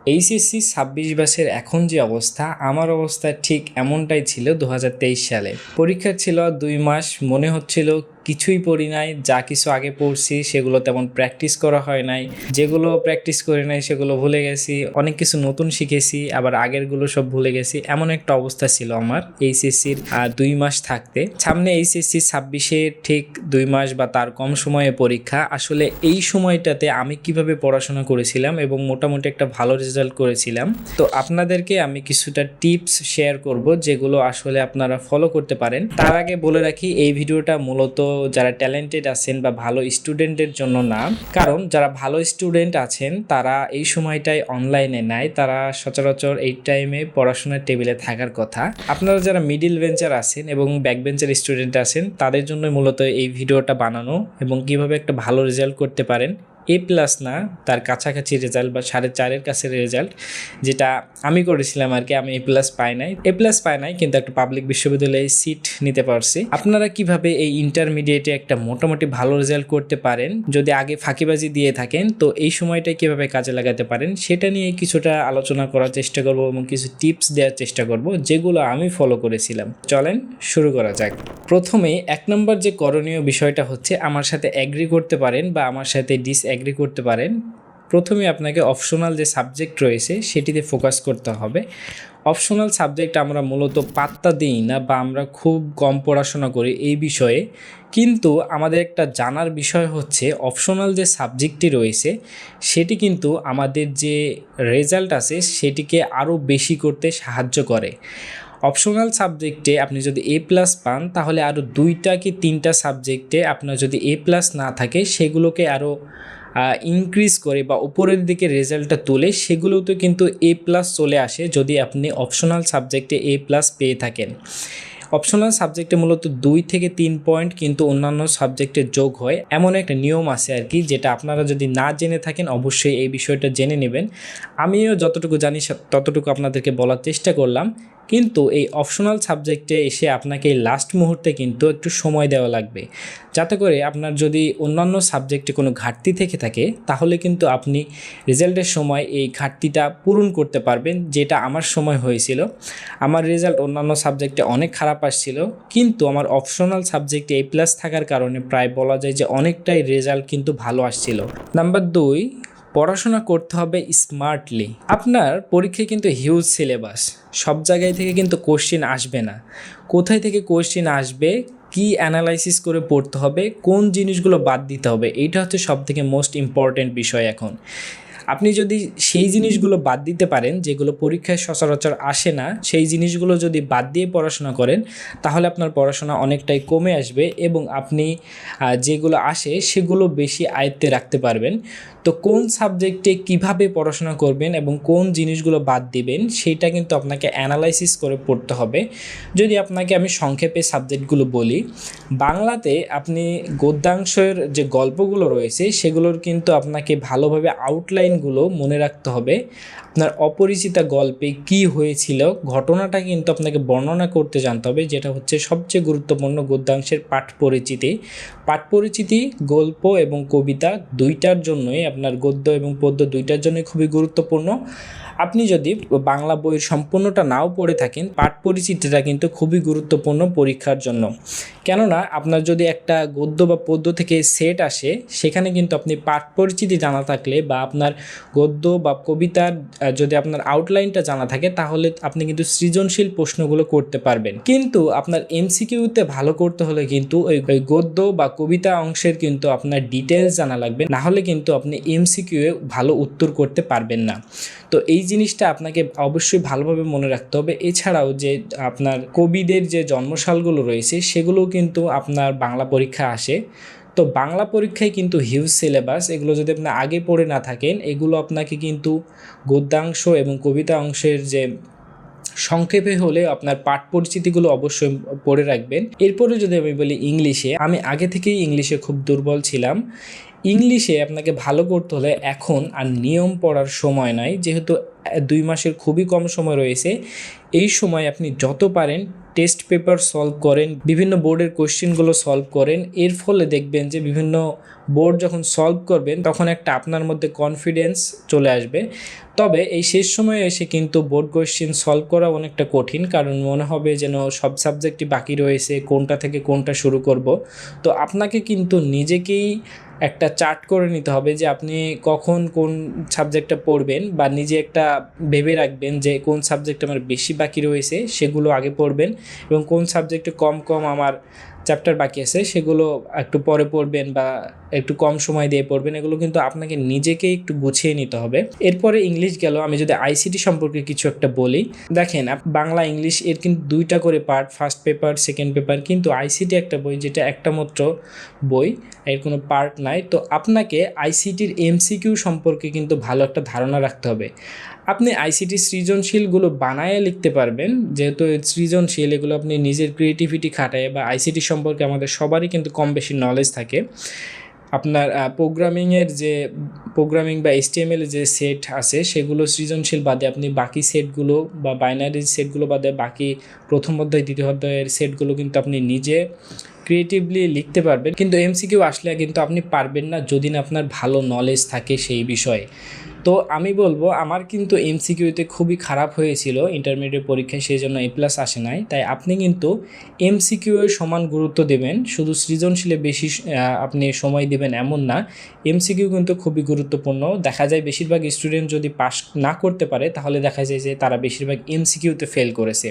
HSC ২৬ ব্যাচের এখন যে অবস্থা, আমার অবস্থা ঠিক এমনটাই ছিল ২০২৩ সালে। পরীক্ষা ছিল ২ মাস, মনে হচ্ছিল কিছুই পড়ি নাই, যা কিছু আগে পড়ছি সেগুলো তেমন প্র্যাকটিস করা হয় নাই, যেগুলো প্র্যাকটিস করি নাই সেগুলো ভুলে গেছি, অনেক কিছু নতুন শিখেছি, আবার আগেরগুলো সব ভুলে গেছি। এমন একটা অবস্থা ছিল আমার এইচএসসির ২ মাস থাকতে। সামনে এইচএসসি ২৬-এ ঠিক ২ মাস বা তার কম সময়ে পরীক্ষা। আসলে এই সময়টাতে আমি কিভাবে পড়াশোনা করেছিলাম এবং মোটামুটি একটা ভালো রেজাল্ট করেছিলাম, তো আপনাদেরকে আমি কিছুটা টিপস শেয়ার করব যেগুলো আসলে আপনারা ফলো করতে পারেন। তার আগে বলে রাখি, এই ভিডিওটা মূলত যারা ট্যালেন্টেড আছেন বা ভালো স্টুডেন্টের জন্য না, কারণ যারা ভালো স্টুডেন্ট আছেন তারা এই সময়টায় অনলাইনে নাই, তারা সচরাচর এই টাইমে পড়াশোনার টেবিলে থাকার কথা। আপনারা যারা মিডিল বেঞ্চার আছেন এবং ব্যাক বেঞ্চার স্টুডেন্ট আছেন তাদের জন্য মূলত এই ভিডিওটা বানানো, এবং কিভাবে একটা ভালো রেজাল্ট করতে পারেন। A+ না, তার কাছাকাছি রেজাল্ট বা 4.5-এর কাছে রেজাল্ট, যেটা আমি করেছিলাম আর কি। আমি A+ পাই নাই, কিন্তু একটা পাবলিক বিশ্ববিদ্যালয়ে সিট নিতে পারছি। আপনারা কিভাবে এই ইন্টারমিডিয়েটে একটা মোটামুটি ভালো রেজাল্ট করতে পারেন, যদি আগে ফাঁকিবাজি দিয়ে থাকেন তো এই সময়টা কিভাবে কাজে লাগাতে পারেন, সেটা নিয়ে কিছুটা আলোচনা করার চেষ্টা করব এবং কিছু টিপস দেওয়ার চেষ্টা করব যেগুলো আমি ফলো করেছিলাম। চলেন শুরু করা যাক। প্রথমে 1 নম্বর যে করণীয় বিষয়টা হচ্ছে, আমার সাথে অ্যাগ্রি করতে পারেন বা আমার সাথে ডিসঅ্যাগ্রি করতে পারেন। প্রথমে আপনাকে অপশনাল যে সাবজেক্ট রয়েছে সেটিতে ফোকাস করতে হবে। অপশনাল সাবজেক্ট আমরা মূলত পাত্তা দিই না বা আমরা খুব কম পড়াশোনা করি এই বিষয়ে, কিন্তু আমাদের একটা জানার বিষয় হচ্ছে অপশনাল যে সাবজেক্টটি রয়েছে সেটি কিন্তু আমাদের যে রেজাল্ট আছে সেটিকে আরও বেশি করতে সাহায্য করে। অপশনাল সাবজেক্টে আপনি যদি A+ পান তাহলে আরও 2টা কি 3টা সাবজেক্টে আপনার যদি A+ না থাকে সেগুলোকে আরও ইনক্রিজ করে বা উপরের দিকে রেজাল্টটা তোলে, সেগুলোতে কিন্তু A+ চলে আসে যদি আপনি অপশনাল সাবজেক্টে A+ পেয়ে থাকেন। অপশনাল সাবজেক্টে মূলত 2 থেকে 3 পয়েন্ট কিন্তু অন্যান্য সাবজেক্টে যোগ হয়, এমন একটা নিয়ম আছে আর কি, যেটা আপনারা যদি না জেনে থাকেন অবশ্যই এই বিষয়টা জেনে নেবেন। আমিও যতটুকু জানি ততটুকু আপনাদেরকে বলার চেষ্টা করলাম, কিন্তু এই অপশনাল সাবজেক্টে এসে আপনাকে লাস্ট মুহূর্তে কিন্তু একটু সময় দেওয়া লাগবে, যাতে করে আপনার যদি অন্যান্য সাবজেক্টে কোনো ঘাটতি থেকে থাকে তাহলে কিন্তু আপনি রেজাল্টের সময় এই ঘাটতিটা পূরণ করতে পারবেন, যেটা আমার সময় হয়েছিল। আমার রেজাল্ট অন্যান্য সাবজেক্টে অনেক খারাপ আসছিল, কিন্তু আমার অপশনাল সাবজেক্টে A+ থাকার কারণে প্রায় বলা যায় যে অনেকটাই রেজাল্ট কিন্তু ভালো আসছিল। নাম্বার 2, পড়াশোনা করতে হবে স্মার্টলি। আপনার পরীক্ষায় কিন্তু হিউজ সিলেবাস, সব জায়গায় থেকে কিন্তু কোশ্চেন আসবে না। কোথায় থেকে কোশ্চেন আসবে, কি অ্যানালাইসিস করে পড়তে হবে, কোন জিনিসগুলো বাদ দিতে হবে, এইটা হচ্ছে সবথেকে মোস্ট ইম্পর্ট্যান্ট বিষয় এখন। আপনি যদি সেই জিনিসগুলো বাদ দিতে পারেন যেগুলো পরীক্ষায় সচরাচর আসে না, সেই জিনিসগুলো যদি বাদ দিয়ে পড়াশোনা করেন তাহলে আপনার পড়াশোনা অনেকটাই কমে আসবে এবং আপনি যেগুলো আসে সেগুলো বেশি আয়ত্তে রাখতে পারবেন। তো কোন সাবজেক্টে কিভাবে পড়াশোনা করবেন এবং কোন জিনিসগুলো বাদ দিবেন সেটা কিন্তু আপনাকে অ্যানালাইসিস করে পড়তে হবে। যদি আপনাকে আমি সংক্ষেপে সাবজেক্টগুলো বলি, বাংলাতে আপনি গদ্যাংশের যে গল্পগুলো রয়েছে সেগুলোর কিন্তু আপনাকে ভালোভাবে আউটলাইনগুলো মনে রাখতে হবে। আপনার অপরিচিতা গল্পে কি হয়েছিল ঘটনাটা কিন্তু আপনাকে বর্ণনা করতে জানতে হবে, যেটা হচ্ছে সবচেয়ে গুরুত্বপূর্ণ গদ্যাংশের পাঠ পরিচিতি। গল্প এবং কবিতা দুইটার জন্যই, আপনার গদ্য এবং পদ্য দুইটার জন্যই খুবই গুরুত্বপূর্ণ। আপনি যদি বাংলা বইয়ের সম্পূর্ণটা নাও পড়ে থাকেন, পাঠ পরিচিতিটা কিন্তু খুবই গুরুত্বপূর্ণ পরীক্ষার জন্য। কেননা আপনার যদি একটা গদ্য বা পদ্য থেকে সেট আসে, সেখানে কিন্তু আপনি পাঠ পরিচিতি জানা থাকলে বা আপনার গদ্য বা কবিতার যদি আপনার আউটলাইনটা জানা থাকে তাহলে আপনি কিন্তু সৃজনশীল প্রশ্নগুলো করতে পারবেন। কিন্তু আপনার MCQতে ভালো করতে হলে কিন্তু ওই গদ্য বা কবিতা অংশের কিন্তু আপনার ডিটেলস জানা লাগবে, না হলে কিন্তু আপনি MCQয়ে ভালো উত্তর করতে পারবেন না। তো এই জিনিসটা আপনাকে অবশ্যই ভালোভাবে মনে রাখতে হবে। এছাড়াও যে আপনার কবিদের যে জন্মসালগুলো রয়েছে সেগুলোও কিন্তু আপনার বাংলা পরীক্ষা আসে। তো বাংলা পরীক্ষায় কিন্তু হিউজ সিলেবাস, এগুলো যদি আপনি আগে পড়ে না থাকেন এগুলো আপনাকে কিন্তু গদ্যাংশ এবং কবিতা অংশের যে সংক্ষেপে হলে আপনার পাঠ পরিচিতিগুলো অবশ্যই পড়ে রাখবেন। এরপরে যদি আমি বলি ইংলিশে, আমি আগে থেকেই ইংলিশে খুব দুর্বল ছিলাম। ইংলিশে আপনাকে ভালো করতে হলে এখন আর নিয়ম পড়ার সময় নাই, যেহেতু 2 মাসের খুবই কম সময় রয়েছে। এই সময় আপনি যত পারেন টেস্ট পেপার সলভ করেন, বিভিন্ন বোর্ডের কোশ্চেনগুলো সলভ করেন। এর ফলে দেখবেন যে বিভিন্ন বোর্ড যখন সলভ করবেন তখন একটা আপনার মধ্যে কনফিডেন্স চলে আসবে। তবে এই শেষ সময়ে এসে কিন্তু বোর্ড কোশ্চেন সলভ করা অনেকটা কঠিন, কারণ মনে হবে যেন সব সাবজেক্টই বাকি রয়েছে, কোনটা থেকে কোনটা শুরু করব। তো আপনাকে কিন্তু নিজেকেই একটা চার্ট করে নিতে হবে যে আপনি কখন কোন সাবজেক্টটা পড়বেন, বা নিজে একটা ভেবে রাখবেন যে কোন সাবজেক্ট আমার বেশি বাকি রয়েছে সেগুলো আগে পড়বেন, এবং কোন সাবজেক্টে কম কম আমার চ্যাপ্টার বাকি আছে সেগুলো একটু পরে পড়বেন বা একটু কম সময় দিয়ে পড়বেন। এগুলো কিন্তু আপনাকে নিজেকেই একটু গুছিয়ে নিতে হবে। এরপরে ইংলিশ গেল। আমি যদি আইসিটি সম্পর্কে কিছু একটা বলি, দেখেন বাংলা ইংলিশ এর কিন্তু 2টা করে part, first paper second paper, কিন্তু আইসিটি একটা বই যেটা একটা মাত্র বই, এর কোনো পার্ট নাই। তো আপনাকে আইসিটির এমসিকিউ সম্পর্কে কিন্তু ভালো একটা ধারণা রাখতে হবে। আপনি আইসিটি সৃজনশীলগুলো বানায় লিখতে পারবেন, যেহেতু সৃজনশীল এগুলো আপনি নিজের ক্রিয়েটিভিটি খাটায়, বা আইসিটি সম্পর্কে আমাদের সবারই কিন্তু কম বেশি নলেজ থাকে। আপনার প্রোগ্রামিং বা HTML যে সেট আছে সেগুলো সৃজনশীল বাদে আপনি বাকি সেটগুলো বা বাইনারি সেটগুলো বাদে বাকি প্রথম অধ্যায় দ্বিতীয় অধ্যায়ের সেটগুলো কিন্তু আপনি নিজে ক্রিয়েটিভলি লিখতে পারবেন। কিন্তু এমসিকিউ আসলে কিন্তু আপনি পারবেন না যদি না আপনার ভালো নলেজ থাকে সেই বিষয়ে। তো আমি বলবো আমার কিন্তু এমসিকিউতে খুবই খারাপ হয়েছিল ইন্টারমিডিয়েট পরীক্ষায়, সেই জন্য A+ আসে নাই। তাই আপনি কিন্তু এমসিকিউ এর সমান গুরুত্ব দেবেন, শুধু সৃজনশীলে বেশি আপনি সময় দেবেন এমন না। এমসিকিউ কিন্তু খুবই গুরুত্বপূর্ণ। দেখা যায় বেশিরভাগ স্টুডেন্ট যদি পাস না করতে পারে তাহলে দেখা যায় যে তারা বেশিরভাগ এমসিকিউতে ফেল করেছে।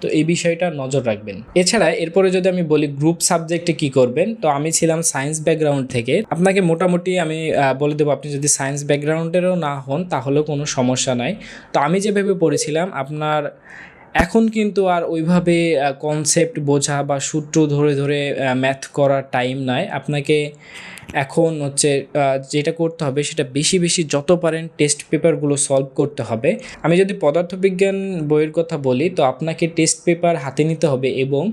তো এই বিষয়টা নজর রাখবেন। এছাড়া এরপরে যদি আমি বলি গ্রুপ সাবজেক্টে কি করবেন, তো আমি ছিলাম সায়েন্স ব্যাকগ্রাউন্ড থেকে। আপনাকে মোটামুটি আমি বলে দেবো, আপনি যদি সায়েন্স ব্যাকগ্রাউন্ডেরও না হন তাহলেও কোনো সমস্যা নাই। তো আমি যেভাবে পড়েছিলাম, আপনার এখন কিন্তু আর ওইভাবে কনসেপ্ট বোঝা বা সূত্র ধরে ধরে ম্যাথ করার টাইম নাই। আপনাকে এখন হচ্ছে যেটা করতে হবে সেটা বেশি বেশি যত পারেন টেস্ট পেপারগুলো সলভ করতে হবে। আমি যদি পদার্থবিজ্ঞান বইয়ের কথা বলি, তো আপনাকে টেস্ট পেপার হাতে নিতে হবে এবং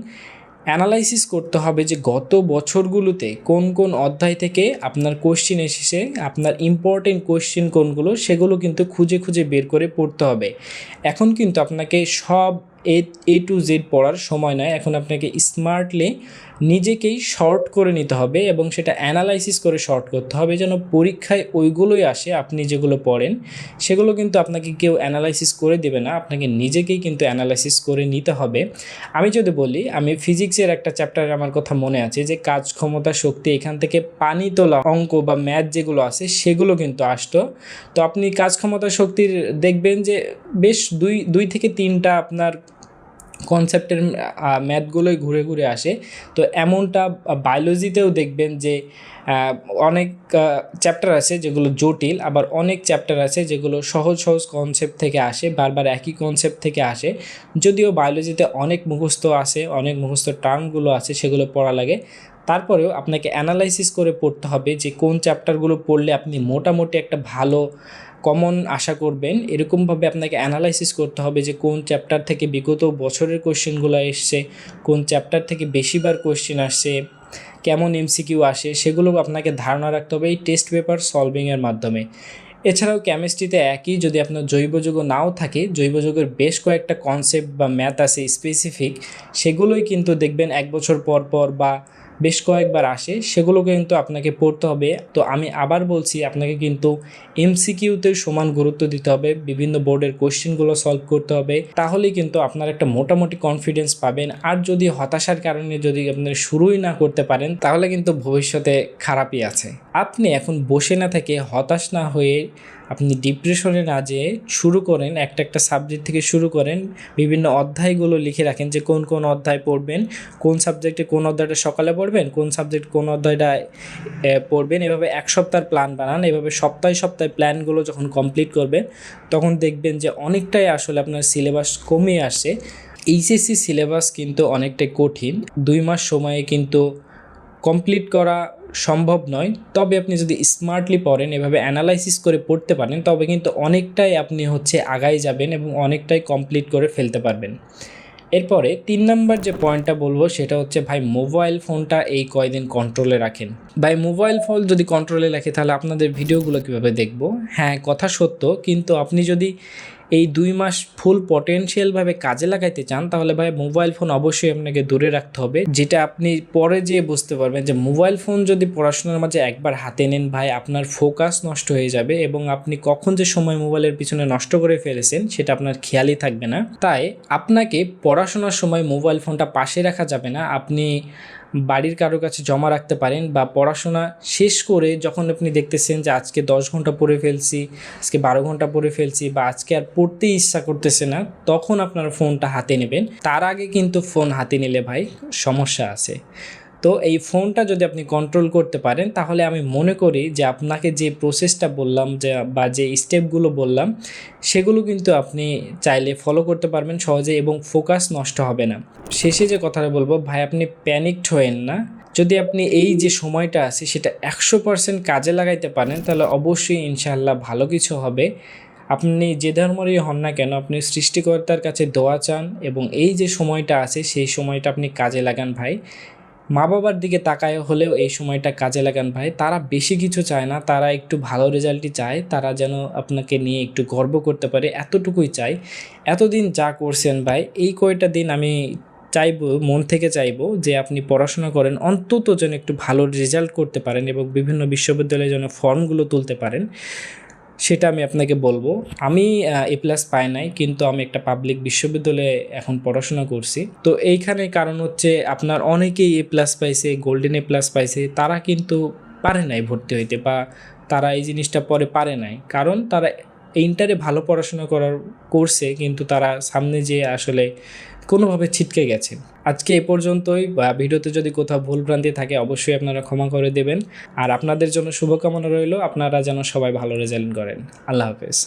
অ্যানালাইসিস করতে হবে যে গত বছরগুলোতে কোন কোন অধ্যায় থেকে আপনার কোশ্চেন এসেছে, আপনার ইম্পর্টেন্ট কোশ্চেন কোনগুলো সেগুলো কিন্তু খুঁজে খুঁজে বের করে পড়তে হবে। এখন কিন্তু আপনাকে সব A to Z পড়ার সময় নয়, এখন আপনাকে স্মার্টলি নিজেকেই শর্ট করে নিতে হবে এবং সেটা অ্যানালাইসিস করে শর্ট করতে হবে যেন পরীক্ষায় ওইগুলোই আসে। আপনি যেগুলো পড়েন সেগুলো কিন্তু আপনাকে কেউ অ্যানালাইসিস করে দেবে না, আপনাকে নিজেকেই কিন্তু অ্যানালাইসিস করে নিতে হবে। আমি যদি বলি, আমি ফিজিক্সের একটা চ্যাপ্টারে আমার কথা মনে আছে যে কাজ ক্ষমতা শক্তি, এখান থেকে পানি তোলা অঙ্ক বা ম্যাথ যেগুলো আছে সেগুলো কিন্তু আসতো। তো আপনি কাজ ক্ষমতা শক্তির দেখবেন যে বেশ দুই থেকে তিনটা আপনার কনসেপ্টের ম্যাথগুলোই ঘুরে ঘুরে আসে। তো এমনটা বায়োলজিতেও দেখবেন যে অনেক চ্যাপ্টার আছে যেগুলো জটিল, আবার অনেক চ্যাপ্টার আছে যেগুলো সহজ সহজ কনসেপ্ট থেকে আসে, বারবার একই কনসেপ্ট থেকে আসে। যদিও বায়োলজিতে অনেক মুখস্থ আছে, অনেক মুখস্থ টার্মগুলো আছে, সেগুলো পড়া লাগে। তারপরেও আপনাকে অ্যানালাইসিস করে পড়তে হবে যে কোন চ্যাপ্টারগুলো পড়লে আপনি মোটামুটি একটা ভালো কমন আশা করবেন। এরকমভাবে আপনাকে অ্যানালাইসিস করতে হবে যে কোন চ্যাপ্টার থেকে বিগত বছরের কোশ্চেনগুলো এসছে, কোন চ্যাপ্টার থেকে বেশিবার কোশ্চেন আসছে, কেমন এমসিকিউ আসে, সেগুলো আপনাকে ধারণা রাখতে হবে এই টেস্ট পেপার সলভিংয়ের মাধ্যমে। এছাড়াও কেমিস্ট্রিতে একই, যদি আপনার জৈব যৌগ নাও থাকে, জৈব যৌগের বেশ কয়েকটা কনসেপ্ট বা ম্যাথ আছে স্পেসিফিক, সেগুলোই কিন্তু দেখবেন 1 বছর পর পর বা বেশ কয়েকবার আসে, সেগুলো কিন্তু আপনাকে পড়তে হবে। তো আমি আবার বলছি, আপনাকে কিন্তু এমসিকিউতে সমান গুরুত্ব দিতে হবে, বিভিন্ন বোর্ডের কোশ্চেনগুলো সলভ করতে হবে, তাহলেই কিন্তু আপনার একটা মোটামুটি কনফিডেন্স পাবেন। আর যদি হতাশার কারণে যদি আপনি শুরুই না করতে পারেন তাহলে কিন্তু ভবিষ্যতে খারাপই আছে। আপনি এখন বসে না থেকে, হতাশ না হয়ে, আপনি ডিপ্রেশনে না যেয়ে শুরু করেন, একটা সাবজেক্ট থেকে শুরু করেন, বিভিন্ন অধ্যায়গুলো লিখে রাখেন যে কোন কোন অধ্যায় পড়বেন, কোন সাবজেক্টে কোন অধ্যায়টা সকালে পড়বেন, কোন সাবজেক্ট কোন অধ্যায়টা পড়বেন। এভাবে 1 সপ্তাহের প্ল্যান বানান। এভাবে সপ্তাহে সপ্তাহে প্ল্যানগুলো যখন কমপ্লিট করবেন তখন দেখবেন যে অনেকটাই আসলে আপনার সিলেবাস কমে আসে। এইচএসসি সিলেবাস কিন্তু অনেকটাই কঠিন, 2 মাস সময়ে কিন্তু কমপ্লিট করা সম্ভব নয়। তবে আপনি যদি স্মার্টলি পড়েন, এভাবে অ্যানালাইসিস করে পড়তে পারেন, তবে কিন্তু অনেকটাই আপনি আগায় যাবেন এবং অনেকটাই কমপ্লিট করে ফেলতে পারবেন। এরপরে 3 নাম্বার যে পয়েন্টটা বলবো সেটা হচ্ছে, ভাই মোবাইল ফোনটা এই কয়দিন কন্ট্রোলে রাখেন। ভাই মোবাইল ফোন যদি কন্ট্রোলে রাখে তাহলে আপনাদের ভিডিওগুলো কীভাবে দেখব? হ্যাঁ, কথা সত্য, কিন্তু আপনি যদি এই 2 মাস ফুল পটেনশিয়ালভাবে কাজে লাগাইতে চান তাহলে ভাই মোবাইল ফোন অবশ্যই আপনাকে দূরে রাখতে হবে, যেটা আপনি পরে যেয়ে বুঝতে পারবেন যে মোবাইল ফোন যদি পড়াশোনার মাঝে একবার হাতে নেন ভাই, আপনার ফোকাস নষ্ট হয়ে যাবে এবং আপনি কখন যে সময় মোবাইলের পিছনে নষ্ট করে ফেলেছেন সেটা আপনার খেয়ালই থাকবে না। তাই আপনাকে পড়াশোনার সময় মোবাইল ফোনটা পাশে রাখা যাবে না। আপনি বাড়ির কারো কাছে জমা রাখতে পারেন, বা পড়াশোনা শেষ করে যখন আপনি দেখতেছেন যে আজকে 10 ঘন্টা পড়ে ফেলছি, আজকে 12 ঘন্টা পড়ে ফেলছি, বা আজকে আর পড়তেই ইচ্ছা করতেছে না, তখন আপনার ফোনটা হাতে নেবেন। তার আগে কিন্তু ফোন হাতে নিলে ভাই সমস্যা আছে। তো এই ফোনটা যদি আপনি কন্ট্রোল করতে পারেন তাহলে আমি মনে করি যে আপনাকে যে প্রসেসটা বললাম, যে বা যে স্টেপগুলো বললাম, সেগুলো কিন্তু আপনি চাইলে ফলো করতে পারবেন সহজে এবং ফোকাস নষ্ট হবে না। শেষে যে কথাটা বলবো ভাই, আপনি প্যানিকড হয়েন না। যদি আপনি এই যে সময়টা আছে সেটা 100% কাজে লাগাইতে পারেন তাহলে অবশ্যই ইনশাআল্লাহ ভালো কিছু হবে। আপনি যে ধর্মেরই হন না কেন, আপনি সৃষ্টিকর্তার কাছে দোয়া চান এবং এই যে সময়টা আছে সেই সময়টা আপনি কাজে লাগান ভাই। মা বাবার দিকে তাকায় হলেও এই সময়টা কাজে লাগান ভাই। তারা বেশি কিছু চায় না, তারা একটু ভালো রেজাল্টই চায়, তারা যেন আপনাকে নিয়ে একটু গর্ব করতে পারে, এতটুকুই চাই। এতদিন যা করছেন ভাই, এই কয়টা দিন আমি চাইবো, মন থেকে চাইবো যে আপনি পড়াশোনা করেন, অন্তত যেন একটু ভালো রেজাল্ট করতে পারেন এবং বিভিন্ন বিশ্ববিদ্যালয়ে যেন ফর্মগুলো তুলতে পারেন, সেটা আমি আপনাকে বলবো। আমি A+ পাই নাই, কিন্তু আমি একটা পাবলিক বিশ্ববিদ্যালয়ে এখন পড়াশোনা করছি। তো এইখানে কারণ হচ্ছে আপনার অনেকেই A+ পাইছে, গোল্ডেন A+ পাইছে, তারা কিন্তু পারে নাই ভর্তি হইতে, বা তারা এই জিনিসটা পরে পারে নাই, কারণ তারা ইন্টারে ভালো পড়াশোনা করছে কিন্তু তারা সামনে যেয়ে আসলে কোনোভাবে ছিটকে গেছে। আজকে এ পর্যন্তই। বা ভিডিওতে যদি কোথাও ভুলভ্রান্তি থাকে অবশ্যই আপনারা ক্ষমা করে দেবেন। আর আপনাদের জন্য শুভকামনা রইল, আপনারা যেন সবাই ভালো রেজাল্ট করেন। আল্লাহ হাফেজ।